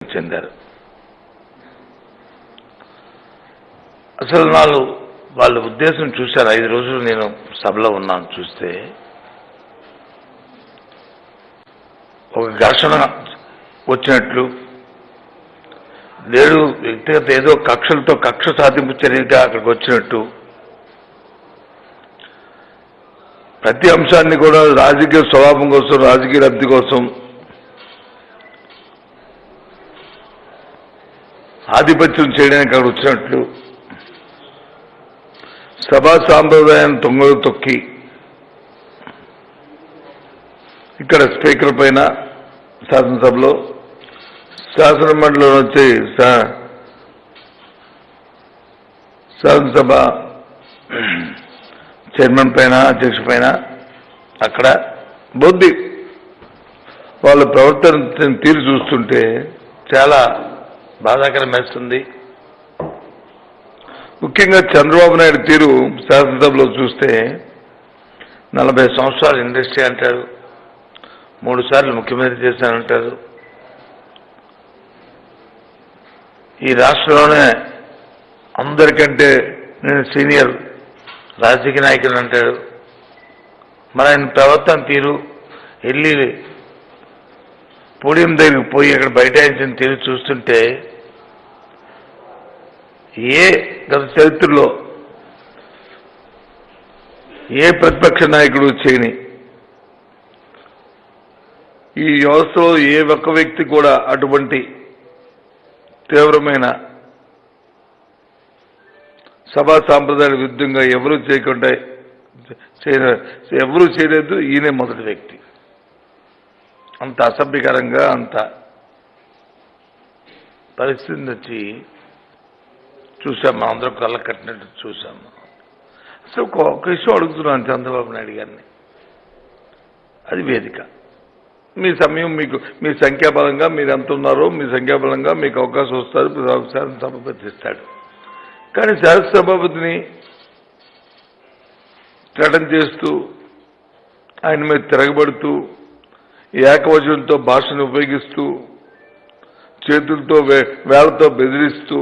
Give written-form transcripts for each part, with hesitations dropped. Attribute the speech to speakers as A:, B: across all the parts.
A: చెందారు. అసలు వాళ్ళ ఉద్దేశం చూశారు. 5 రోజులు నేను సభలో ఉన్నాను. చూస్తే ఒక ఘర్షణ వచ్చినట్లు, లేడు వ్యక్తిగత ఏదో కక్షలతో కక్ష సాధింపు చర్యగా అక్కడికి వచ్చినట్టు, ప్రతి అంశాన్ని కూడా రాజకీయ స్వభావం కోసం, రాజకీయ లబ్ధి కోసం, ఆధిపత్యం చేయడానికి అక్కడ వచ్చినట్లు, సభా సాంప్రదాయాన్ని తొంగలు తొక్కి ఇక్కడ స్పీకర్ పైన శాసనసభలో, శాసనమండలిలో వచ్చి శాసనసభ చైర్మన్ పైన, అధ్యక్ష పైన అక్కడ బొద్ది వాళ్ళ ప్రవర్తన తీరు చూస్తుంటే చాలా బాధాకరం వేస్తుంది. ముఖ్యంగా చంద్రబాబు నాయుడు తీరు శాసనసభలో చూస్తే 40 సంవత్సరాలు ఇండస్ట్రీ అంటారు, 3 సార్లు ముఖ్యమంత్రి చేశానంటారు, ఈ రాష్ట్రంలోనే అందరికంటే నేను సీనియర్ రాజకీయ నాయకులు అంటాడు. మరి ఆయన ప్రవర్తన తీరు, వెళ్ళి పోడియం దగ్గరికి పోయి అక్కడ బైఠాయించిన తీరు చూస్తుంటే గత చరిత్రలో ఏ ప్రతిపక్ష నాయకుడు చేయని, ఈ వ్యవస్థలో ఏ ఒక్క వ్యక్తి కూడా అటువంటి తీవ్రమైన సభా సాంప్రదాయాల విరుద్ధంగా ఎవరూ చేయలేదు. ఈయనే మొదటి వ్యక్తి. అంత అసభ్యకరంగా, అంత పరిస్థితిని వచ్చి చూసాము. అందరూ కళ్ళ కట్టినట్టు చూసాము. అసలు ఒక విషయం అడుగుతున్నాను చంద్రబాబు నాయుడు గారిని, అది వేదిక. మీ సమయం, మీ సంఖ్యాబలంగా మీరు ఎంత ఉన్నారో మీ సంఖ్యాబలంగా మీకు అవకాశం వస్తారు, శాసనసభాపతి ఇస్తాడు. కానీ శాసనసభాపతిని థ్రెటన్ చేస్తూ, ఆయన మీద తిరగబడుతూ, ఏకవచనంతో భాషను ఉపయోగిస్తూ, చేతులతో వేళ్లతో బెదిరిస్తూ,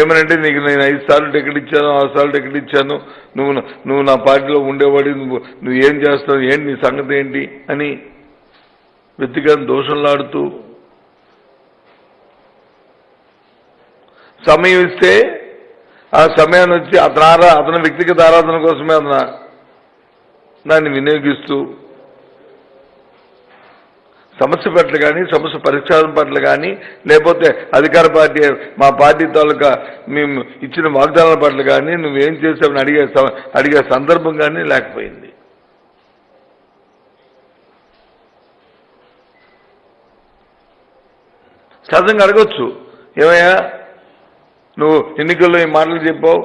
A: ఏమనంటే నీకు నేను 5 సార్లు టికెట్ ఇచ్చాను, 6 సార్లు టికెట్ ఇచ్చాను, నువ్వు నా పార్టీలో ఉండేవాడి, నువ్వు ఏం చేస్తావు, ఏంటి నీ సంగతి ఏంటి అని వ్యక్తిగత దోషంలాడుతూ, సమయం ఇస్తే ఆ సమయాన్ని వచ్చి అతని వ్యక్తిగత ఆరాధన కోసమే దాన్ని వినియోగిస్తూ, సమస్య పట్ల కానీ, సమస్య పరిష్కారం పట్ల కానీ, లేకపోతే అధికార పార్టీ మా పార్టీ తాలూకా మేము ఇచ్చిన వాగ్దానాల పట్ల కానీ నువ్వేం చేసావని అడిగే సందర్భం కానీ లేకపోయింది. సహజంగా అడగొచ్చు, ఏమయ్యా నువ్వు ఎన్నికల్లో ఈ మాటలు చెప్పావు,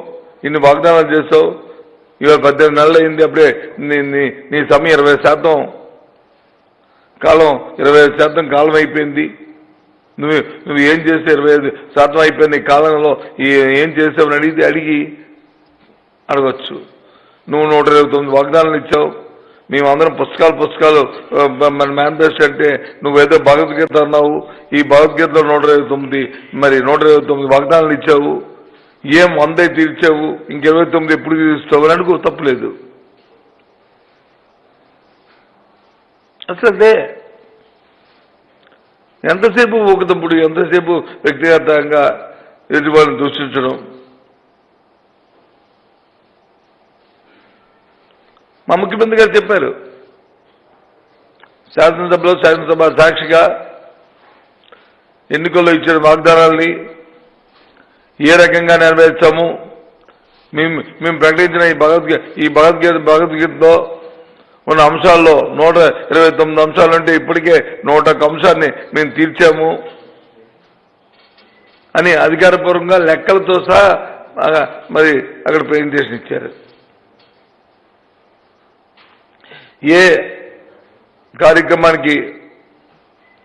A: ఇన్ని వాగ్దానాలు చేసావు, ఇవాళ 18 నెలలు అయింది, అప్పుడే నీ సమయం 20% కాలం, 25% కాలం అయిపోయింది, నువ్వు ఏం చేస్తే 25% అయిపోయింది కాలంలో ఏం చేసావని అడిగి అడగచ్చు. నువ్వు 129 వాగ్దానాలు ఇచ్చావు, మేమందరం పుస్తకాలు మన మేనిఫెస్టో అంటే నువ్వేదో భగవద్గీత అన్నావు, ఈ భగవద్గీతలో 129 వాగ్దానాలు ఇచ్చావు, ఏం 100 తీర్చావు, ఇంక 29 ఎప్పుడు తీరుస్తావు అని అడుగు, తప్పులేదు. అసలు ఎంతసేపు ఊకతప్పుడు, ఎంతసేపు వ్యక్తిగతంగా ఎదుటివాళ్ళని దూషించడం. మా ముఖ్యమంత్రి గారు చెప్పారు శాసనసభ సాక్షిగా ఎన్నికల్లో ఇచ్చిన వాగ్దానాల్ని ఏ రకంగా నెరవేర్చాము, మేము ప్రకటించిన ఈ భగవద్గీతలో ఉన్న అంశాల్లో 129 అంశాలుంటే ఇప్పటికే 101 అంశాన్ని మేము తీర్చాము అని అధికారపూర్వకంగా లెక్కలతో సహా మరి అక్కడ ప్రెజెంటేషన్ ఇచ్చారు. ఏ కార్యక్రమానికి,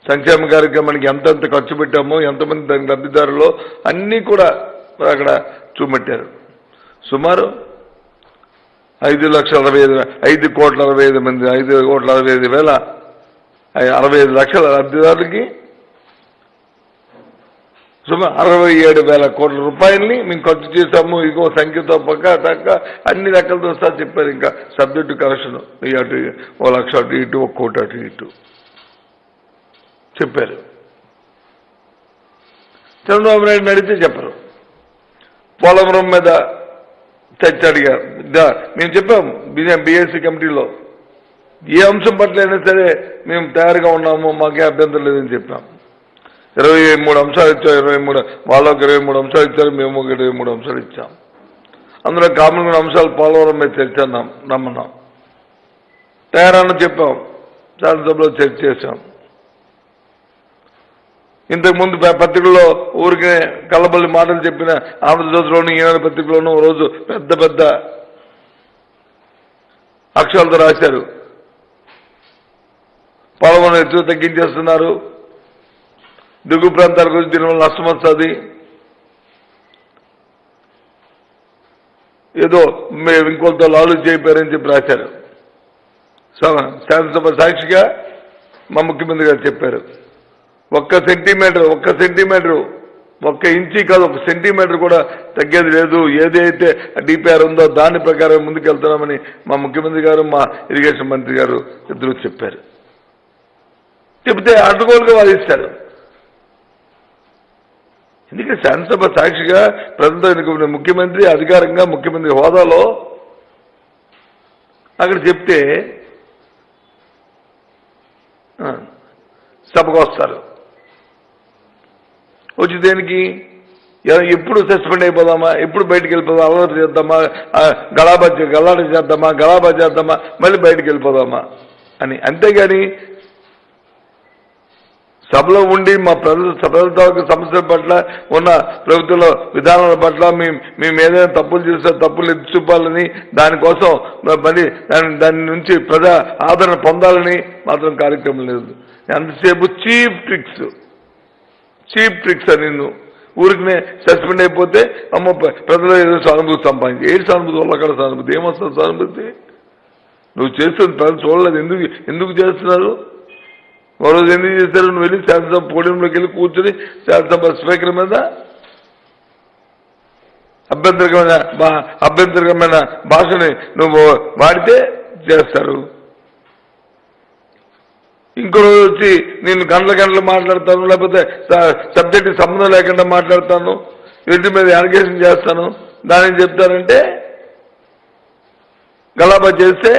A: సంక్షేమ కార్యక్రమానికి ఎంతెంత ఖర్చు పెట్టామో, ఎంతమంది దానికి లబ్ధిదారులో అన్నీ కూడా అక్కడ చూపెట్టారు. సుమారు 5,65,000 మంది, 5,65,000 65 లక్షల లబ్ధిదారులకి సుమారు 67,000 కోట్ల రూపాయలని మేము ఖర్చు చేశాము. ఇగో సంఖ్యతో పక్క అన్ని లెక్కలతో సహా చెప్పారు. ఇంకా సబ్జెక్టు కరెక్షన్ అటు 1 లక్ష అటు ఇటు 1 కోటి అటు ఇటు చెప్పారు. చంద్రబాబు నాయుడు అడిగితే చెప్పరు. పోలవరం మీద చర్చ అడిగారు. మేము చెప్పాము బీఎస్సీ కమిటీలో ఏ అంశం పట్ల అయినా సరే మేము తయారుగా ఉన్నాము, మాకే అభ్యంతరం లేదని చెప్పాం. 23 అంశాలు ఇచ్చాం. 23 వాళ్ళకి 23 అంశాలు ఇచ్చారు, మేము 23 అంశాలు ఇచ్చాం. అందులో కామన్ అంశాలు పోలవరం మీద చర్చ నమ్మన్నాం. తయారని చెప్పాం. శాసనసభలో చర్చ చేశాం. ఇంతకుముందు పత్రికల్లో ఊరికే కళ్ళబల్లి మాటలు చెప్పిన ఆంధ్రజ్యోతిలోను ఈనాడు పత్రికలోనూ రోజు పెద్ద పెద్ద అక్షరాలతో రాశారు. పోలవరం ఎత్తు తగ్గించేస్తున్నారు, దిగు ప్రాంతాల గురించి దీనివల్ల నష్టం వస్తుంది, ఏదో ఇంకొంత లాలు చేయపోయారని చెప్పి రాశారు. శాసనసభ సాక్షిగా మా ముఖ్యమంత్రి గారు చెప్పారు. 1 సెంటీమీటర్ 1 ఇంచి కాదు, 1 సెంటీమీటర్ కూడా తగ్గేది లేదు. ఏదైతే డిపిఆర్ ఉందో దాని ప్రకారం ముందుకెళ్తున్నామని మా ముఖ్యమంత్రి గారు మా ఇరిగేషన్ మంత్రి గారు ఇద్దరు చెప్పారు. చెబితే అడ్డుగోలుగా వాదిస్తారు. ఎందుకంటే శాసనసభ సాక్షిగా ప్రజలతో ఎన్నుకున్న ముఖ్యమంత్రి అధికారంగా ముఖ్యమంత్రి హోదాలో అక్కడ చెప్తే సభకు వస్తారు. వచ్చి దేనికి ఎప్పుడు సస్పెండ్ అయిపోదామా, ఎప్పుడు బయటికి వెళ్ళిపోదామా, అలవాటు చేద్దామా, గలాబా చేద్దామా, మళ్ళీ బయటికి వెళ్ళిపోదామా అని. అంతేగాని సభలో ఉండి మా ప్రజలతో సమస్యల పట్ల ఉన్న ప్రభుత్వంలో విధానాల పట్ల మేము ఏదైనా తప్పులు చేస్తే తప్పులు ఎత్తి చూపాలని, దానికోసం మరి దాని నుంచి ప్రజా ఆదరణ పొందాలని మాత్రం కార్యక్రమం లేదు. ఎంతసేపు చీప్ ట్రిక్స్ అని నిన్ను ఊరికి సస్పెండ్ అయిపోతే అమ్మ ప్రజలు ఏదో సానుభూతి సంపాదించి ఏడు సానుభూతి వల్ల అక్కడ సానుభూతి ఏమొస్తుంది? సానుభూతి నువ్వు చేస్తుంది ప్రజలు చూడలేదు. ఎందుకు చేస్తున్నారు? ఓ రోజు ఎందుకు చేశారు? నువ్వు వెళ్ళి శాసనసభ పోడియంలోకి వెళ్ళి కూర్చొని శాసనసభ స్పీకర్ మీద అభ్యంతరకరమైన భాషని నువ్వు వాడితే చేస్తారు. ఇంకో రోజు వచ్చి నేను గంటలు మాట్లాడతాను, లేకపోతే సబ్జెక్టు సంబంధం లేకుండా మాట్లాడతాను, వీటి మీద అలిగేషన్ చేస్తాను, దానికి చెప్తారంటే గలాబా చేస్తే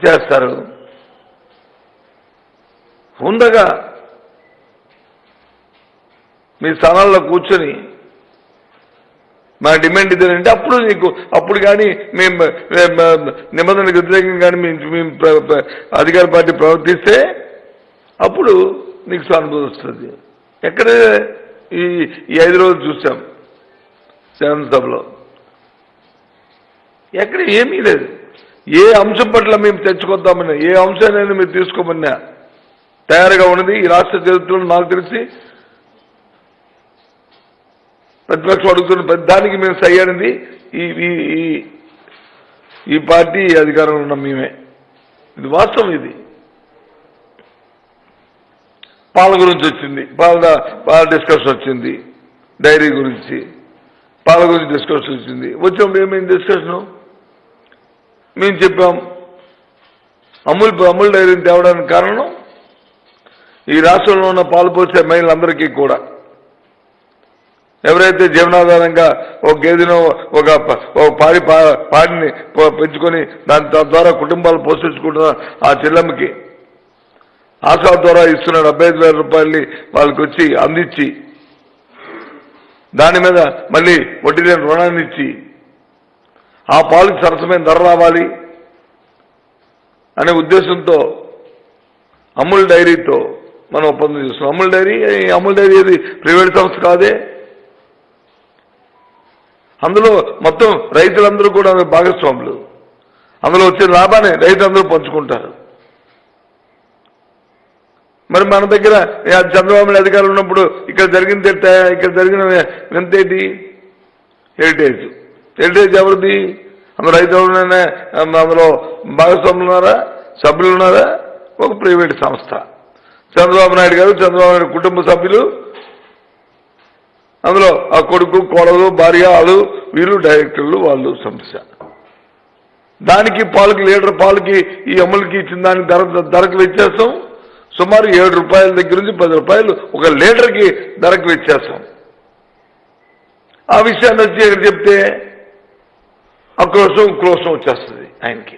A: చేస్తారు. ఉండగా మీ స్థానాల్లో కూర్చొని మా డిమాండ్ ఇదేనంటే అప్పుడు కానీ మేము నిబంధనలకు వ్యతిరేకంగా కానీ మేము అధికార పార్టీ ప్రవర్తిస్తే అప్పుడు నీకు సానుభూతి వస్తుంది. ఎక్కడ ఈ 5 రోజులు చూసాం శాసనసభలో ఎక్కడ ఏమీ లేదు. ఏ అంశం పట్ల మేము తెచ్చుకొద్దామన్నా, ఏ అంశాన్ని మీరు తీసుకోమన్నా తయారుగా ఉన్నది. ఈ రాష్ట్ర చరిత్రలో నాకు తెలిసి ప్రతిపక్షం అడుగుతున్న దానికి మేము సయ్యానిది ఈ పార్టీ అధికారంలో ఉన్న మేమే. ఇది వాస్తవం. ఇది పాల గురించి వచ్చింది, పాల డిస్కషన్ వచ్చింది, డైరీ గురించి పాల గురించి డిస్కషన్ వచ్చింది. వచ్చినప్పుడు ఏమైంది డిస్కషను? మేము చెప్పాం అమూల్ డైరీని తేవడానికి కారణం ఈ రాష్ట్రంలో ఉన్న పాలు పోసే మహిళలందరికీ కూడా ఎవరైతే జీవనాధారంగా ఒక గేదెను ఒక పాడిని పెంచుకొని దాని ద్వారా కుటుంబాలు పోషించుకుంటున్న ఆ చెల్లెమ్మకి ఆశా ద్వారా ఇస్తున్న 75,000 రూపాయలని వాళ్ళకి వచ్చి అందించి దాని మీద మళ్ళీ వడ్డీ లేని రుణాన్ని ఇచ్చి ఆ పాలకు సరసమైన ధర రావాలి అనే ఉద్దేశంతో అమూల్ డైరీతో మనం ఒప్పందం చేస్తున్నాం. అమూల్ డైరీ ఏది ప్రైవేట్ సంస్థ కాదే. అందులో మొత్తం రైతులందరూ కూడా భాగస్వాములు. అందులో వచ్చే లాభాన్ని రైతులందరూ పంచుకుంటారు. మరి మన దగ్గర చంద్రబాబు నాయుడు అధికారులు ఉన్నప్పుడు ఇక్కడ జరిగిన ఎంతేటి హెరిటేజ్ ఎవరిది? అందులో రైతులు అందులో భాగస్వాములు ఉన్నారా, సభ్యులు ఉన్నారా? ఒక ప్రైవేట్ సంస్థ. చంద్రబాబు నాయుడు గారు, చంద్రబాబు నాయుడు కుటుంబ సభ్యులు, అందులో ఆ కొడుకు, కోడలు, భార్య, వాళ్ళు వీళ్ళు డైరెక్టర్లు, వాళ్ళు సమస్య. దానికి పాలకి లీటర్ పాలకి ఈ అమలుకి ఇచ్చిన దానికి ధరకు వ్యత్యాసం సుమారు 7 రూపాయల దగ్గర నుంచి 10 రూపాయలు ఒక లీటర్కి ధరకు వ్యత్యాసం. ఆ విషయాన్ని వచ్చి ఇక్కడ చెప్తే క్రోశం వచ్చేస్తుంది ఆయనకి.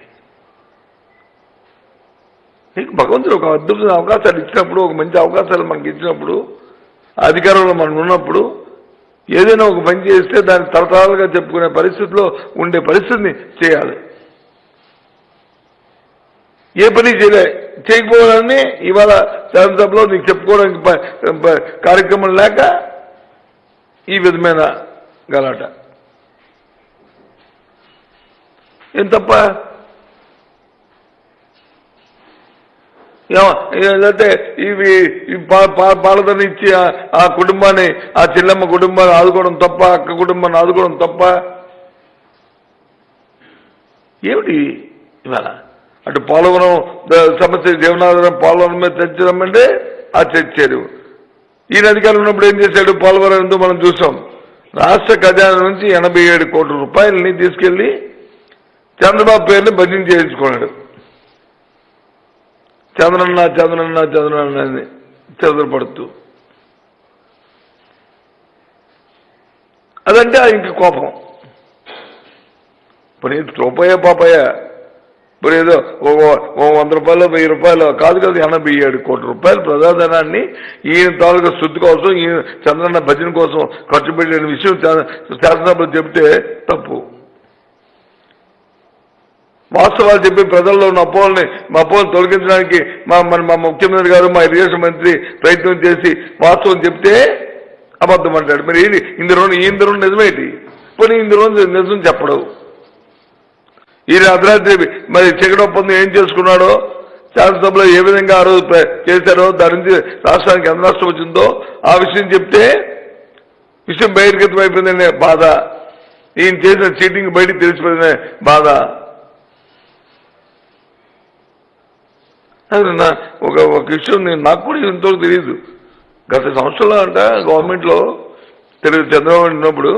A: నీకు భగవంతుడు ఒక అద్భుతమైన అవకాశాలు ఇచ్చినప్పుడు, ఒక మంచి అవకాశాలు మనకి ఇచ్చినప్పుడు, అధికారంలో మనం ఉన్నప్పుడు ఏదైనా ఒక పని చేస్తే దాన్ని తరతరాలుగా చెప్పుకునే పరిస్థితిలో ఉండే పరిస్థితిని చేయాలి. ఏ పని చేయకపోవాలని ఇవాళ శాసనసభలో నీకు చెప్పుకోవడానికి కార్యక్రమం లేక ఈ విధమైన గలాట. ఏం తప్ప? ఏదంటే ఇవి పాలదని ఇచ్చి ఆ కుటుంబాన్ని, ఆ చెల్లెమ్మ కుటుంబాన్ని ఆదుకోవడం తప్ప, అక్క కుటుంబాన్ని ఆదుకోవడం తప్ప? ఏమిటి ఇవాళ? అటు పోలవరం సమస్య, జీవనాధారం పోలవరం మీద తెచ్చడమంటే ఆ తెచ్చారు. ఈయన అధికారులు ఉన్నప్పుడు ఏం చేశాడు? పోలవరం ఎంతో మనం చూసాం. రాష్ట్ర ఖజానా నుంచి 87 కోట్ల రూపాయలని తీసుకెళ్లి చంద్రబాబు పేరుని భజన చేయించుకున్నాడు. చంద్రన్న చంద్రన్న చంద్రన్న అని చంద్రపడుతూ. అదంటే ఆయనకి కోపం. ఇప్పుడు రూపాయ పాపాయ ఇప్పుడు ఏదో 100 రూపాయలు 1000 రూపాయలు కాదు కదా, 87 కోట్ల రూపాయలు ప్రజాధనాన్ని ఈయన తాలూకా శుద్ధి కోసం, ఈయన చంద్రన్న భజన కోసం ఖర్చు పెట్టిన విషయం శాసనసభలో చెబితే తప్పు. వాస్తవాలు చెప్పి ప్రజల్లో ఉన్న అపోహల్ని తొలగించడానికి మా ముఖ్యమంత్రి గారు, మా ఇరిగేషన్ మంత్రి ప్రయత్నం చేసి వాస్తవం చెప్తే అబద్ధం అంటాడు. మరి ఈయన నిజమేంటి? పోనీ ఈయన నిజం చెప్పడు. ఈయన అర్ధరాత్రి మరి చీకటి ఒప్పందం ఏం చేసుకున్నాడో, శాసనసభలో ఏ విధంగా ఆ రోజు చేశారో, దాని నుంచి రాష్ట్రానికి ఎంత నష్టం వచ్చిందో ఆ విషయం చెప్తే విషయం బహిర్గతం అయిపోయిందనే బాధ, ఈయన చేసిన చీటింగ్ బయటికి తెలిసిపోయిందనే బాధ. ఒక విషయం నాకు కూడా ఇంతవరకు తెలియదు. గత సంవత్సరంలో అంట గవర్నమెంట్లో చంద్రబాబు ఉన్నప్పుడు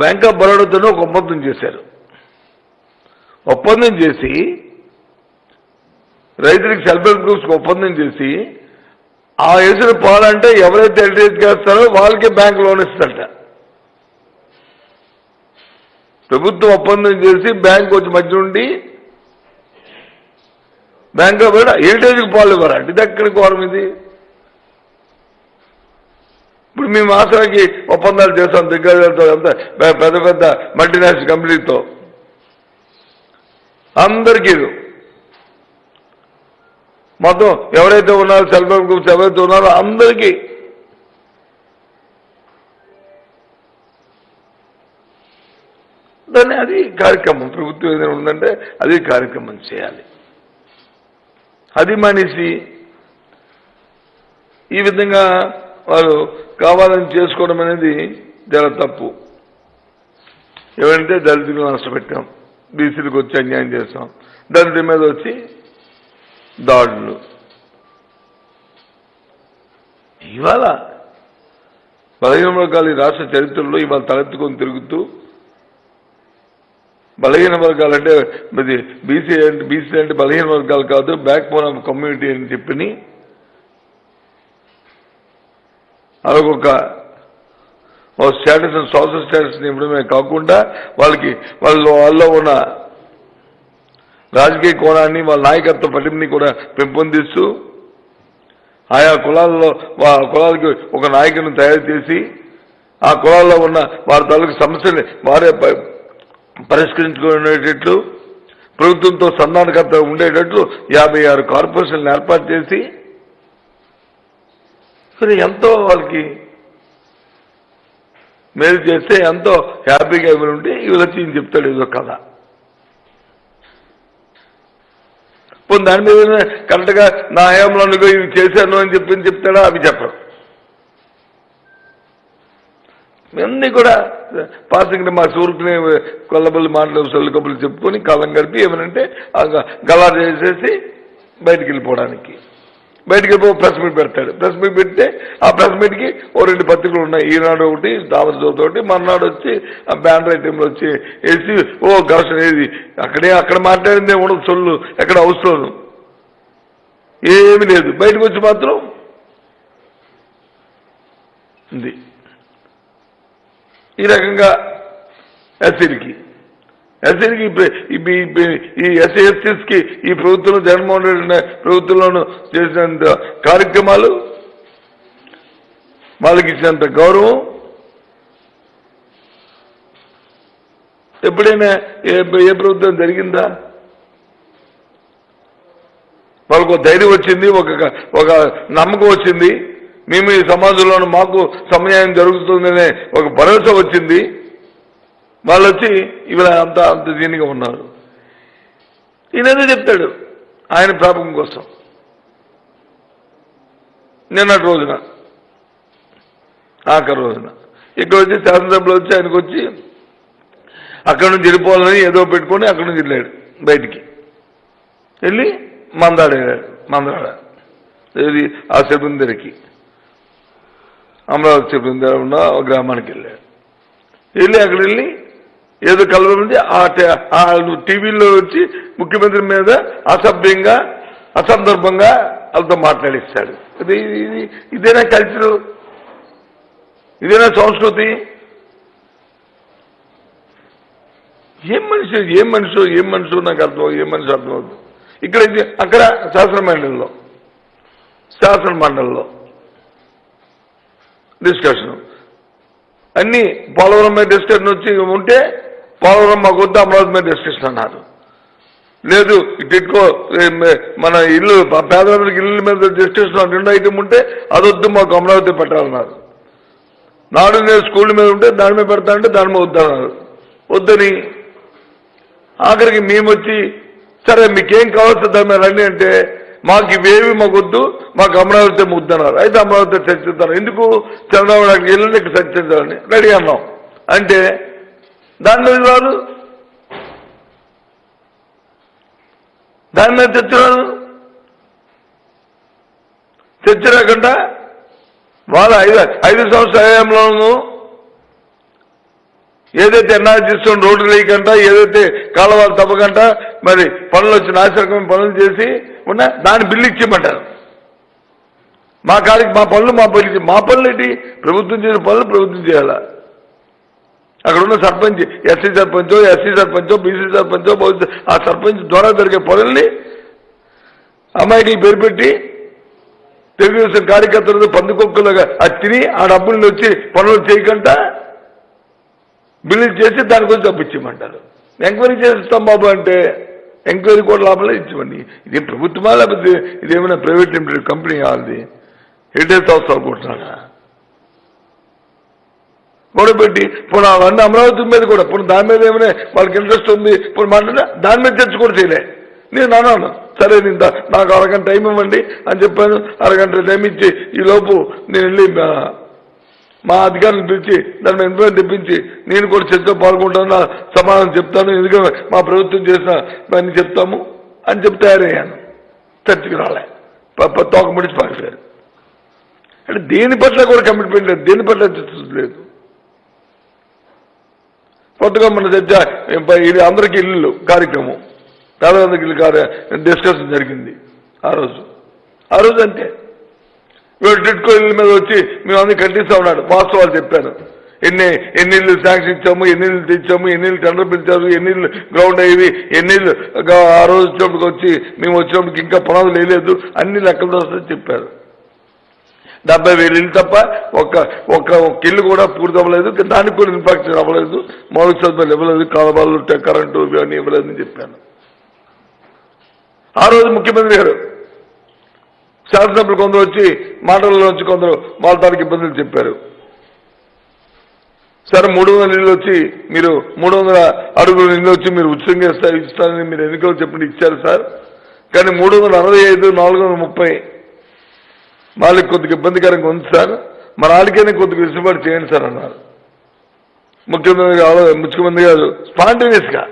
A: బ్యాంక్ ఆఫ్ బరోడాతో ఒక ఒప్పందం చేశారు. ఒప్పందం చేసి రైతులకు సెల్ఫ్ హెల్ప్ గ్రూప్స్కి ఒప్పందం చేసి ఆ వేసిన పాలంటే ఎవరైతే ఎల్టీఎస్ చేస్తారో వాళ్ళకే బ్యాంక్ లోన్ ఇస్తారట. ప్రభుత్వం ఒప్పందం చేసి బ్యాంక్ వచ్చి మధ్య నుండి బ్యాంక్ ఆఫ్ బరోడా హెరిటేజ్కి పాలు ఇవ్వరండి. ఇది ఎక్కడికి కోరం ఇది? ఇప్పుడు మేము ఆసరాకి ఒప్పందాలు చేస్తాం దగ్గరతో, అంత పెద్ద పెద్ద మల్టీనేషనల్ కంపెనీతో, అందరికీ మొత్తం ఎవరైతే ఉన్నారో సెల్ఫ్ హెల్ప్ గ్రూప్స్ ఎవరైతే ఉన్నారో అందరికీ. దాన్ని అది కార్యక్రమం ప్రభుత్వం ఏదైనా ఉందంటే అది కార్యక్రమం చేయాలి. అది మనిషి ఈ విధంగా వాళ్ళు కావాలని చేసుకోవడం అనేది చాలా తప్పు. ఏమంటే దళితులు నష్టపెట్టాం, బీసీలకు వచ్చి అన్యాయం చేస్తాం, దళితుల మీద వచ్చి దాడులు. ఇవాళ బలహీన వర్గాలు రాష్ట్ర చరిత్రలో ఇవాళ తలెత్తుకొని తిరుగుతూ, బలహీన వర్గాలంటే బీసీ అంటే బలహీన వర్గాలు కాదు, బ్యాక్ బోన్ ఆఫ్ కమ్యూనిటీ అని చెప్పి అదొక స్టేటస్, సోషల్ స్టేటస్ని ఇవ్వడమే కాకుండా వాళ్ళలో ఉన్న రాజకీయ కోణాన్ని, వాళ్ళ నాయకత్వ పటిమని కూడా పెంపొందిస్తూ ఆయా కులాలకి ఒక నాయకుని తయారు చేసి ఆ కులాల్లో ఉన్న వారి తాలూకు సమస్యల్ని వారే పరిష్కరించుకునేటట్లు, ప్రభుత్వంతో సంధానకర్త ఉండేటట్లు 56 కార్పొరేషన్లు ఏర్పాటు చేసి ఎంతో వాళ్ళకి మేలు చేస్తే ఎంతో హ్యాపీగా ఇవ్వని ఉంటే ఇవి వచ్చి ఈయన చెప్తాడు ఏదో కథ. పోనీ దాని మీద కరెక్ట్గా నా హయాంలో ఇవి చేశాను అని చెప్తాడా? అవి చెప్పరు. ఇవన్నీ కూడా పాసింగ్ మా సూర్పుని కొల్లబల్లి మాటలు సొల్లు కబుర్లు చెప్పుకొని కాలం గడిపి ఏమనంటే గలా చేసేసి బయటికి వెళ్ళిపోవడానికి. బయటికి వెళ్ళిపో ప్రెస్ మీట్ పెడతాడు. ప్రెస్ మీట్ పెడితే ఆ ప్రెస్ మీట్కి 2 పత్రికలు ఉన్నాయి, ఈనాడు ఒకటి, తామరజ్యోతి ఒకటి. మర్నాడు వచ్చి ఆ బ్యానర్ ఐటెంలో వచ్చి వేసి ఘర్షణ ఏది అక్కడ మాట్లాడిందే ఉండదు, సొల్లు ఎక్కడ హౌస్లోను ఏమీ లేదు. బయటకు వచ్చి మాత్రం ఉంది. ఈ రకంగా ఎస్సీలకి ఈ ఎస్సీ ఎస్టీస్కి ఈ ప్రభుత్వంలో జగన్మోహన్ రెడ్డి ప్రభుత్వంలోనూ చేసినంత కార్యక్రమాలు, వాళ్ళకి ఇచ్చినంత గౌరవం ఎప్పుడైనా ఏ ప్రభుత్వం జరిగిందా? వాళ్ళకు ధైర్యం వచ్చింది, ఒక నమ్మకం వచ్చింది, మేము ఈ సమాజంలోనూ మాకు సమన్యాయం జరుగుతుందనే ఒక భరోసా వచ్చింది. వాళ్ళు వచ్చి ఇవాళ అంత దీనిగా ఉన్నారు. ఈయనదే చెప్తాడు ఆయన ప్రాపకం కోసం. నిన్నటి రోజున ఆఖరి రోజున ఇక్కడ వచ్చి శాసనసభలో వచ్చి ఆయనకు వచ్చి అక్కడి నుంచి వెళ్ళిపోవాలని ఏదో పెట్టుకొని అక్కడి నుంచి వెళ్ళాడు. బయటికి వెళ్ళి మందాడ ఏది ఆ సిబ్బందికి అమరావతి సిబ్బంది ఉన్న గ్రామానికి వెళ్ళాడు. అక్కడ వెళ్ళి ఏదో కలవరించి ఆ టీవీలో వచ్చి ముఖ్యమంత్రి మీద అసభ్యంగా అసందర్భంగా వాళ్ళతో మాట్లాడిస్తాడు. ఇదేనా కల్చరు? ఇదేనా సంస్కృతి? ఏం మనిషి నాకు అర్థమవుతుంది. ఇక్కడ అక్కడ శాసన మండలిలో డిస్కషన్ అన్ని పోలవరం మీద డిస్కషన్ వచ్చి ఉంటే పోలవరం మాకు వద్దు, అమరావతి మీద డిస్కషన్ అన్నారు. లేదు టిట్కో మన ఇల్లు పేదలందరికి ఇల్లు మీద డిస్కషన్ 2 ఐటమ్ ఉంటే అదొద్దు, మాకు అమరావతి పెట్టాలన్నారు. నాడు నేను స్కూల్ మీద ఉంటే దాని మీద పెడతా అంటే దాని మీద వద్దన్నారు. వద్దని ఆఖరికి మేము వచ్చి సరే మీకేం కావాల్సి దాని మీద రండి అంటే మాకు ఇవేవి మాకు వద్దు, మాకు అమరావతి ముద్దన్నారు. అయితే అమరావతి చర్చిస్తారు. ఎందుకు? చంద్రబాబు నాయుడు వెళ్ళండి ఇక్కడ చర్చించాలని రెడీ అన్నాం అంటే దాని మీద రాదు, దాని మీద చర్చ రాకుండా వాళ్ళ 5 సంవత్సరాల హయాంలోనూ ఏదైతే ఎన్ఆర్జీస్తో రోడ్లు వేయకంట, ఏదైతే కాలువలు తప్పకంట, మరి పనులు వచ్చి నాశరకమైన పనులు చేసి ఉన్నా దాన్ని బిల్లు ఇచ్చేయమంటారు. మా పనులు మా పనులు ఏంటి? ప్రభుత్వం చేసిన పనులు ప్రభుత్వం చేయాలా? అక్కడున్న సర్పంచ్ ఎస్సీ సర్పంచో బీసీ సర్పంచో ఆ సర్పంచ్ ద్వారా జరిగే పనుల్ని అమ్మాయికి పేరు పెట్టి తెలుగుదేశం కార్యకర్తలతో పందుకొక్కులుగా అది తిని ఆ డబ్బుల్ని వచ్చి పనులు చేయకుండా బిల్లు చేసి దాని గురించి తప్పించమంటారు. ఎంక్వైరీ చేస్తాం బాబు అంటే ఎంక్వైరీ కూడా లాభంలో ఇచ్చివ్వండి. ఇది ప్రభుత్వమా లేకపోతే ఇదేమైనా ప్రైవేట్ లిమిటెడ్ కంపెనీ కావాలి? హెరిటేజ్ హౌస్ అనుకుంటున్నారా? గొడవపెట్టి ఇప్పుడు అవన్నీ అమరావతి మీద కూడా ఇప్పుడు దాని మీద ఏమైనా వాళ్ళకి ఇంట్రెస్ట్ ఉంది ఇప్పుడు మాట్లాడినా దాని మీద చర్చ కూడా చేయలే. నేను అన్నాను సరే నాకు అరగంట టైం ఇవ్వండి అని చెప్పాను. అరగంట టైం ఇచ్చి ఈ లోపు నేను వెళ్ళి మా అధికారులను పిలిచి దాని మీద ఎంతో తెప్పించి నేను కూడా చర్చలో పాల్గొంటాను, సమాధానం చెప్తాను, ఎందుకంటే మా ప్రభుత్వం చేసిన పని చెప్తాము అని చెప్పి తయారయ్యాను. చర్చకి రాలే, తోక ముడిచి పారిపోయారు. అంటే దేని పట్ల కూడా కమిట్మెంట్ లేదు, దేని పట్ల చర్చ లేదు. కొత్తగా మన చర్చ అందరికీ ఇల్లు కార్యక్రమం, పేదలందరికీ ఇల్లు డిస్కషన్ జరిగింది ఆ రోజు అంతే. వీడు టిట్కో ఇళ్ళ మీద వచ్చి మేము అందరూ కట్టిస్తా ఉన్నాడు. వాస్తవాలు చెప్పాను. ఎన్ని ఇళ్ళు శాంక్షన్ ఇచ్చాము, ఎన్ని ఇళ్ళు తెచ్చాము, ఎన్ని ఇళ్ళు టెండర్ పిలిచారు, ఎన్ని ఇళ్ళు గ్రౌండ్ అయ్యి, ఎన్ని ఇళ్ళు ఆ రోజు వచ్చినప్పటికి వచ్చి మేము వచ్చినప్పటికి ఇంకా పునాదులు వేయలేదు, అన్ని లెక్కలతో వస్తుంది చెప్పారు. 70,000 ఇళ్ళు తప్ప ఒక్క ఇల్లు కూడా పూర్తి అవ్వలేదు, దానికి కూడా ఇన్ఫ్రాస్ట్రక్చర్ అవ్వలేదు, మౌలిక సదుపాయాలు ఇవ్వలేదు, కాలువలు కరెంటు ఇవన్నీ ఇవ్వలేదని చెప్పాను. ఆ రోజు ముఖ్యమంత్రి గారు శాసనసభ్యులు కొందరు వచ్చి మాటల్లో వచ్చి కొందరు వాళ్ళ తారీఖు ఇబ్బందులు చెప్పారు. సరే 300 ఇళ్ళు వచ్చి మీరు 300 అడుగుల ఇళ్ళు వచ్చి మీరు ఉచితంగా ఇస్తారని మీరు ఎన్నికలు చెప్పండి ఇచ్చారు సార్, కానీ 365, 430 వాళ్ళకి కొద్దిగా ఇబ్బందికరంగా ఉంది సార్, మన వాళ్ళకైనా కొద్దిగా వెసులుబాటు చేయండి సార్ అన్నారు. ముఖ్యమంత్రి గారు స్పాంటేనియస్గా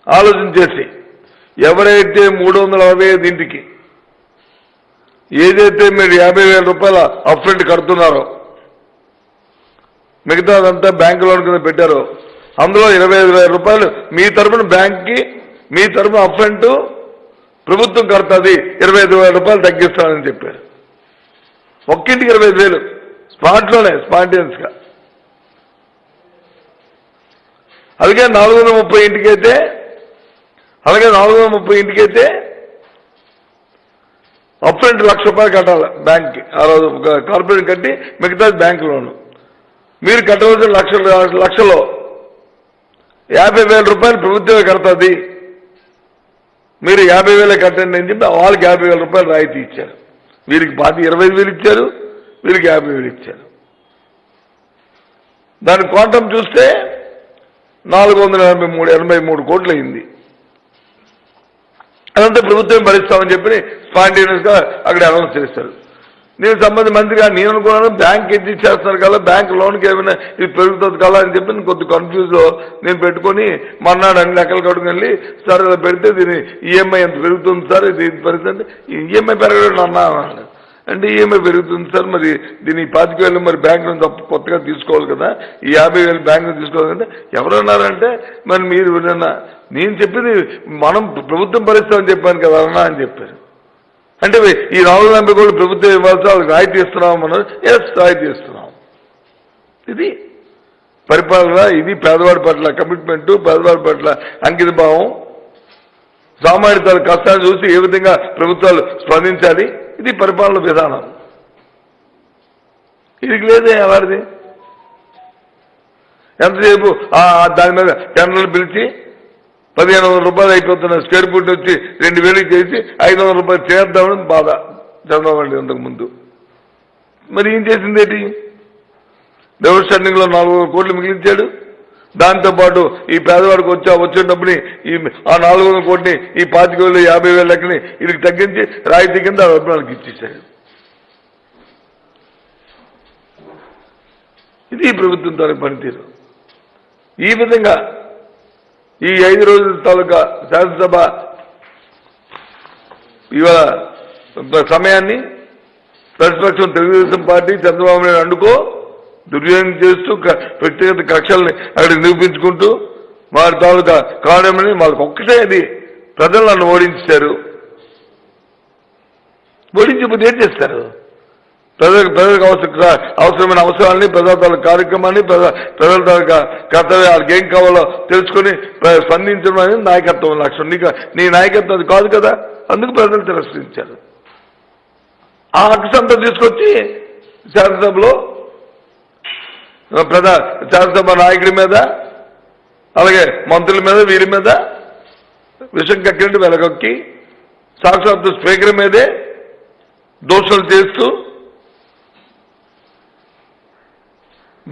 A: ఆలోచన చేసి ఎవరైతే 365 ఇంటికి ఏదైతే మీరు 50,000 రూపాయల అప్ఫ్రంట్ కడుతున్నారో మిగతాదంతా బ్యాంకు లోన్ కింద పెట్టారో అందులో 25,000 రూపాయలు మీ తరఫున బ్యాంక్కి మీ తరఫున అప్ఫ్రంట్ ప్రభుత్వం కడుతుంది, 25,000 రూపాయలు తగ్గిస్తానని చెప్పారు. ఒక్కింటికి 25,000 స్పాట్లోనే స్పాంటేనియస్గా. అలాగే 430 ఇంటికైతే అప్ఫ్రంట్ ₹1,00,000 కట్టాలి బ్యాంక్కి. ఆ రోజు కార్పొరేట్ కట్టి మిగతా బ్యాంకు లోను. మీరు కట్టవలసిన లక్షలో 50,000 రూపాయలు ప్రభుత్వమే కడుతుంది, మీరు 50,000 కట్టండి అని చెప్పి వాళ్ళకి 50,000 రూపాయలు రాయితీ ఇచ్చారు. వీరికి 25,000 ఇచ్చారు, వీరికి 50,000 ఇచ్చారు. దాని క్వాంటం చూస్తే 483 కోట్లు అయింది. అదంతా ప్రభుత్వం భరిస్తామని చెప్పి స్పాంటేనియస్గా అక్కడ అనౌన్స్ చేస్తారు. నేను సంబంధించిన మంత్రిగా నేను అనుకున్నాను బ్యాంక్ ఎడ్జి చేస్తున్నారు కదా, బ్యాంక్ లోన్కి ఏమైనా ఇది పెరుగుతుంది కదా అని చెప్పి నేను కొద్ది కన్ఫ్యూజ్లో నేను పెట్టుకొని మన్నాడు అన్ని లెక్కలు కట్టుకుని సార్ ఇలా పెడితే దీని ఈఎంఐ ఎంత పెరుగుతుంది సార్, ఇది పెరుగుతుంది, ఈఎంఐ పెరగడం అన్నాను. అంటే ఈఎంఐ పెరుగుతుంది సార్, మరి దీని 25,000 మరి బ్యాంక్ నుంచి కొత్తగా తీసుకోవాలి కదా, ఈ 50,000 బ్యాంక్ నుంచి తీసుకోవాలి కదా. ఎవరన్నారంటే మరి మీరు నేను చెప్పింది మనం ప్రభుత్వం భరిస్తామని చెప్పాను కదా అన్నా అని చెప్పారు. అంటే ఈ 480 కోట్లు ప్రభుత్వం ఇవ్వాల్సి వాళ్ళకి రాయితీ ఇస్తున్నాం మనం, రాయితీ ఇస్తున్నాం. ఇది పరిపాలన, ఇది పేదవాడి పట్ల కమిట్మెంటు, పేదవాడి పట్ల అంకిత భావం, సామాన్య కష్టాలు చూసి ఏ విధంగా ప్రభుత్వాలు స్పందించాలి, ఇది పరిపాలన విధానం. ఇది లేదే ఎవరిది. ఎంతసేపు దాని మీద టెండర్లు పిలిచి 1,500 రూపాయలు అయిపోతున్న స్క్వేర్ ఫీట్ వచ్చి 2,000 చేసి 500 రూపాయలు చేద్దామని బాధ చంద్రబాబు నాయుడు అంతకుముందు. మరి ఏం చేసింది ఏంటి? డెవలప్ స్టాండింగ్లో 400 కోట్లు మిగిలించాడు. దాంతోపాటు ఈ పేదవాడికి వచ్చేటప్పుడు ఆ 400 కోట్ని ఈ 25,000 50,000 లెక్కని వీరికి తగ్గించి రాయితీ కింద అభిప్రాయాలకు ఇచ్చేశాడు. ఇది ప్రభుత్వం తరఫు పనితీరు. ఈ విధంగా ఈ 5 రోజుల తాలూకా శాసనసభ ఇవాళ సమయాన్ని ప్రతిపక్షం తెలుగుదేశం పార్టీ చంద్రబాబు నాయుడు అండుకో దుర్వినియోగం చేస్తూ వ్యక్తిగత కక్షల్ని అక్కడ నిరూపించుకుంటూ వారి తాలూకా కారణమని వాళ్ళకి ఒక్కటే అది ప్రజలు నన్ను ఓడించారు. ఓడించకపోతే ఏం చేస్తారు? ప్రజలకు అవసరమైన అవసరాలని, ప్రజల తాలూకా కార్యక్రమాన్ని, ప్రజల తాలూకా కర్తవ్యం వాళ్ళకి ఏం కావాలో తెలుసుకొని స్పందించడం అనేది నాయకత్వం లక్ష్యం. నీ నాయకత్వం అది కాదు కదా, అందుకు ప్రజలు తిరస్కరించారు. ఆ హక్కు అంతా తీసుకొచ్చి శాసనసభలో శాసనసభ నాయకుడి మీద అలాగే మంత్రుల మీద వీరి మీద విషం కక్కినట్టు వెలగొక్కి సాక్షాత్తు స్పీకర్ మీదే దోషాలు చేస్తూ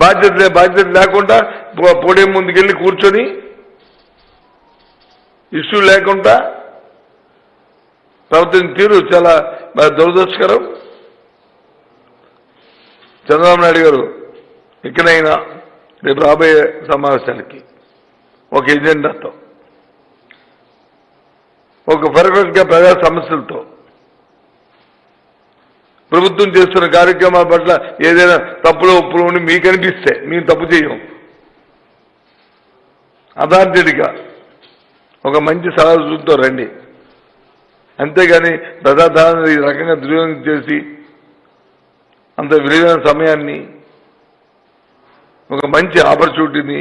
A: బాధ్యత లేకుండా పోడియం ముందుకెళ్ళి కూర్చొని ఇష్యూ లేకుండా ప్రవర్తించిన తీరు చాలా దురదృష్టకరం. చంద్రబాబు నాయుడు గారు ఇకనైనా రేపు రాబోయే సమావేశాలకి ఒక ఎజెండాతో, ఒక పర్ఫెక్ట్గా ప్రజా సమస్యలతో, ప్రభుత్వం చేస్తున్న కార్యక్రమాల పట్ల ఏదైనా తప్పులు ఒప్పులు ఉండి మీకు అనిపిస్తే మేము తప్పు చేయం, అథారిటీగా ఒక మంచి సలహాలతో రండి. అంతేగాని ప్రజాధనాన్ని ఈ రకంగా దుర్వినియోగం చేసి అంత విలువైన సమయాన్ని, ఒక మంచి ఆపర్చునిటీని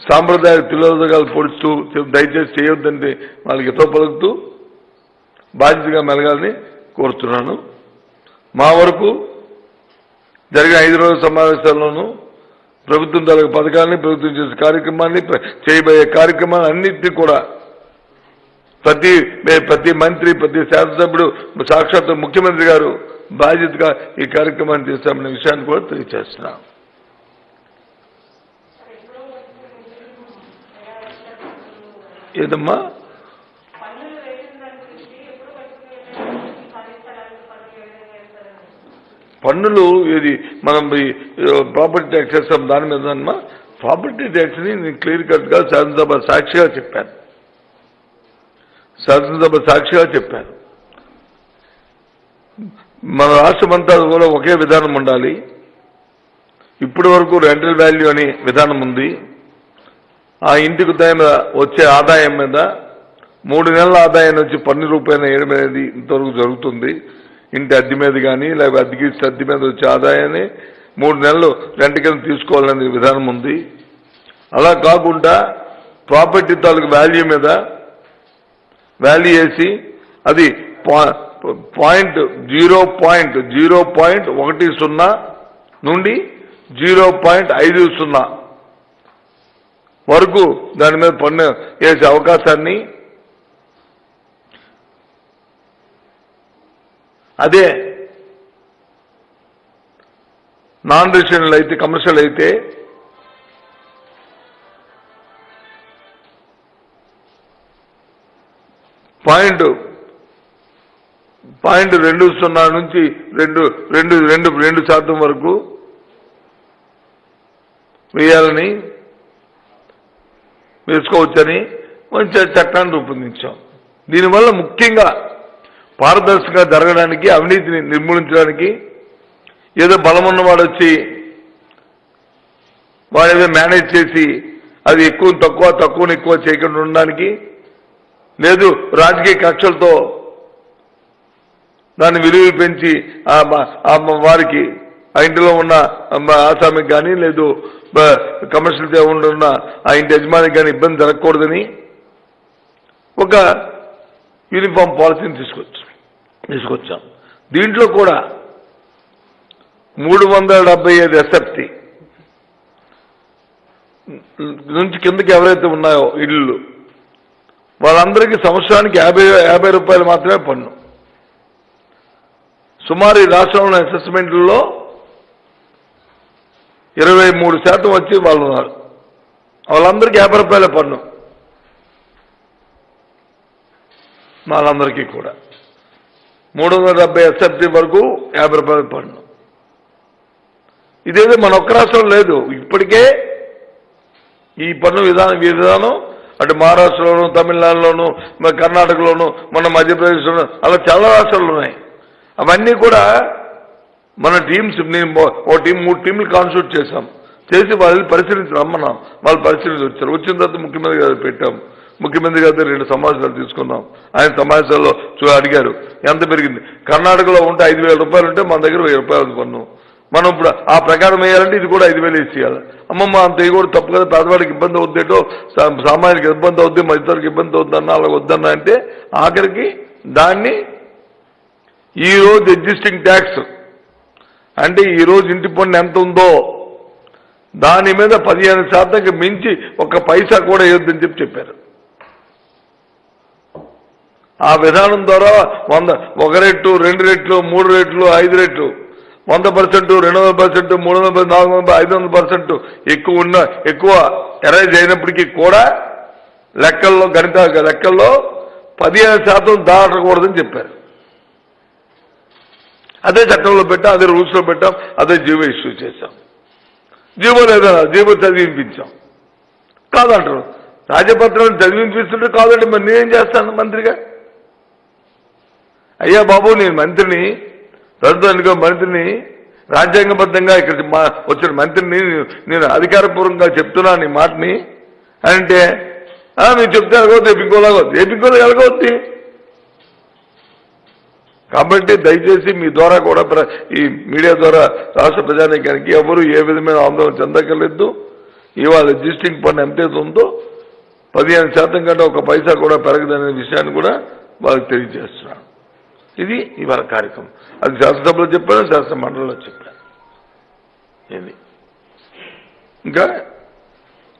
A: సాంప్రదాయ తిలోదకాలు పొడుస్తూ దయచేసి చేయొద్దంటే వాళ్ళకి ఎతో పలుకుతూ బాధ్యతగా మెలగాలని కోరుతున్నాను. మా వరకు జరిగిన 5 రోజుల సమావేశాల్లోనూ ప్రభుత్వం తాలూకు పథకాలని, ప్రభుత్వం చేసే కార్యక్రమాన్ని, చేయబోయే కార్యక్రమాలు అన్నింటినీ కూడా ప్రతి మంత్రి, ప్రతి శాసనసభ్యుడు, సాక్షాత్ ముఖ్యమంత్రి గారు బాధ్యతగా ఈ కార్యక్రమాన్ని చేస్తామనే విషయాన్ని కూడా తెలియజేస్తున్నాం. ఏదమ్మా పన్నులు ఏది మనం ప్రాపర్టీ ట్యాక్స్ వేస్తాం దాని మీద ప్రాపర్టీ ట్యాక్స్ని నేను క్లియర్ కట్గా శాసనసభ సాక్షిగా చెప్పాను. శాసనసభ సాక్షిగా చెప్పాను. మన రాష్ట్రమంతా కూడా ఒకే విధానం ఉండాలి. ఇప్పటి వరకు రెంటల్ వాల్యూ అనే విధానం ఉంది. ఆ ఇంటికి వచ్చే ఆదాయం మీద 3 నెలల ఆదాయం నుంచి పన్ను రూపాయలు వేయడం అనేది ఇంతవరకు జరుగుతుంది. ఇంటి అద్దె మీద కానీ లేకపోతే అద్దెకి అద్దె మీద వచ్చే ఆదాయాన్ని 3 నెలలు రెంట్ కింద తీసుకోవాలనే విధానం ఉంది. అలా కాకుండా ప్రాపర్టీ తాలూకు వాల్యూ మీద వాల్యూ వేసి అది 0.10 నుండి 0.50 వరకు దాని మీద పన్ను వేసే అవకాశాన్ని, అదే నాన్ రెసిడెంట్ అయితే కమర్షియల్ అయితే 0.20 నుంచి 2% వరకు వేసుకోవచ్చని మంచి చట్టాన్ని రూపొందించాం. దీనివల్ల ముఖ్యంగా పారదర్శకంగా జరగడానికి, అవినీతిని నిర్మూలించడానికి, ఏదో బలమున్నవాడు వచ్చి వాడేదో మేనేజ్ చేసి అది తక్కువని ఎక్కువ చేయకుండా ఉండడానికి, లేదు రాజకీయ కక్షలతో దాన్ని విలువ పెంచి వారికి ఆ ఇంటిలో ఉన్న ఆసామికి కానీ లేదు కమర్షియల్ ఉన్న ఆ ఇంటి యజమానికి కానీ ఇబ్బంది జరగకూడదని ఒక యూనిఫామ్ పాలసీని తీసుకొచ్చాం. దీంట్లో కూడా 375 ఎస్ఎఫ్టీ నుంచి కిందకి ఎవరైతే ఉన్నాయో ఇళ్ళు, వాళ్ళందరికీ సంవత్సరానికి 50 రూపాయలు మాత్రమే పన్ను. సుమారు ఈ రాష్ట్రంలో అసెస్మెంట్లలో 23% వచ్చి వాళ్ళు ఉన్నారు. వాళ్ళందరికీ 50 రూపాయల పన్ను. వాళ్ళందరికీ కూడా 370 ఎస్ఎఫ్టీ వరకు 50 రూపాయల పన్ను. ఇదేదో మన ఒక్క రాష్ట్రం లేదు. ఇప్పటికే ఈ పన్ను విధానం అటు మహారాష్ట్రలోను, తమిళనాడులోను, కర్ణాటకలోను, మన మధ్యప్రదేశ్లోను అలా చాలా రాష్ట్రాలు ఉన్నాయి. అవన్నీ కూడా మన టీమ్స్, నేను 3 టీంలు కాన్స్టిట్యూట్ చేసి వాళ్ళు రమ్మన్నాం. వాళ్ళు పరిశీలించి వచ్చారు. వచ్చిన తర్వాత ముఖ్యమంత్రి గారు పెట్టాం. ముఖ్యమంత్రి గారితో 2 సమావేశాలు తీసుకున్నాం. ఆయన సమావేశాల్లో అడిగారు ఎంత పెరిగింది. కర్ణాటకలో ఉంటే 5,000 రూపాయలు ఉంటే మన దగ్గర 1,000 రూపాయలు పన్ను. మనం ఇప్పుడు ఆ ప్రకారం వేయాలంటే ఇది కూడా 5,000 వేసేయాలి. అమ్మమ్మ అంత కూడా తప్పు కదా, పేదవాడికి ఇబ్బంది అవుద్దేటో, సామాన్యుడికి ఇబ్బంది అవుద్ది, మధ్యతరగతికి ఇబ్బంది అవుద్దన్నా అలా వద్దన్నా అంటే ఆఖరికి దాన్ని ఈరోజు ఎగ్జిస్టింగ్ ట్యాక్స్ అంటే ఈరోజు ఇంటి పన్ను ఎంత ఉందో దాని మీద 15% మించి 1 పైసా కూడా వేయొద్దని చెప్పారు. ఆ విధానం ద్వారా 1 రెట్లు, 2 రెట్లు, 3 రెట్లు, 5 రెట్లు, 100%, 200%, 300%, 400%, 500% ఎక్కువ ఎరైజ్ అయినప్పటికీ కూడా గణిత లెక్కల్లో 15% దాటకూడదని చెప్పారు. అదే చట్టంలో పెట్టాం, అదే రూల్స్లో పెట్టాం, అదే జీవో ఇష్యూ చేశాం. జీవో లేదా జీవో చదివించాం. కాదంటారు. రాజపత్రాన్ని చదివింపిస్తుంటే కాదంటే మరి నేనేం చేస్తాను మంత్రిగా? అయ్యా బాబు, నేను మంత్రిని, ప్రభుత్వ ఎన్నికల మంత్రిని, రాజ్యాంగబద్ధంగా ఇక్కడ వచ్చిన మంత్రిని నేను అధికారపూర్వకంగా చెప్తున్నాను ఈ మాటని అంటే మీరు చెప్తే ఎలాగవుద్ది, ఏపింకోలాగా ఎలాగవుద్ది. కాబట్టి దయచేసి మీ ద్వారా కూడా ఈ మీడియా ద్వారా రాష్ట్ర ప్రజానీకానికి ఎవరు ఏ విధమైన ఆందోళన చెందకలేదు. ఇవాళ ఎగ్జిస్టింగ్ పన్ను ఎంతైతే ఉందో 15% కంటే 1 పైసా కూడా పెరగదనే విషయాన్ని కూడా వాళ్ళకి తెలియజేస్తున్నాను. ఇది ఇవాళ కార్యక్రమం. అది శాసనసభలో చెప్పాను, శాసన మండలిలో చెప్పాను. ఇది ఇంకా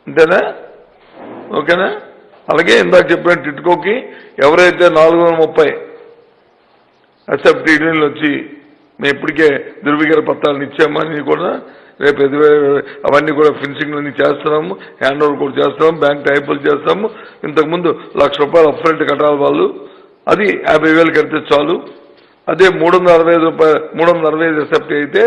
A: అంతేనా? ఓకేనా? అలాగే ఇందాక చెప్పిన టిట్కోకి ఎవరైతే 430 ఎస్ఎఫ్టీ ఇళ్ళు వచ్చి మేము ఇప్పటికే ధృవీకరణ పత్రాలను ఇచ్చామని కూడా రేపు అవన్నీ కూడా ఫినిషింగ్లన్నీ చేస్తున్నాము, హ్యాండ్ ఓవర్ కూడా చేస్తాము, బ్యాంక్ టైపులు చేస్తాము. ఇంతకుముందు ₹1,00,000 అప్ఫ్రంట్ కట్టాలి వాళ్ళు, అది 50,000 కడితే చాలు. అదే 365 ఎస్ఎఫ్టీ అయితే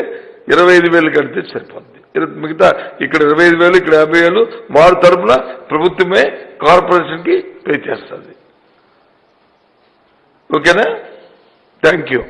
A: 25,000 కడితే సరిపోద్ది. మిగతా ఇక్కడ 25,000 ఇక్కడ 50,000 వారి తరఫున ప్రభుత్వమే కార్పొరేషన్కి పే చేస్తుంది. ఓకేనా? Thank you.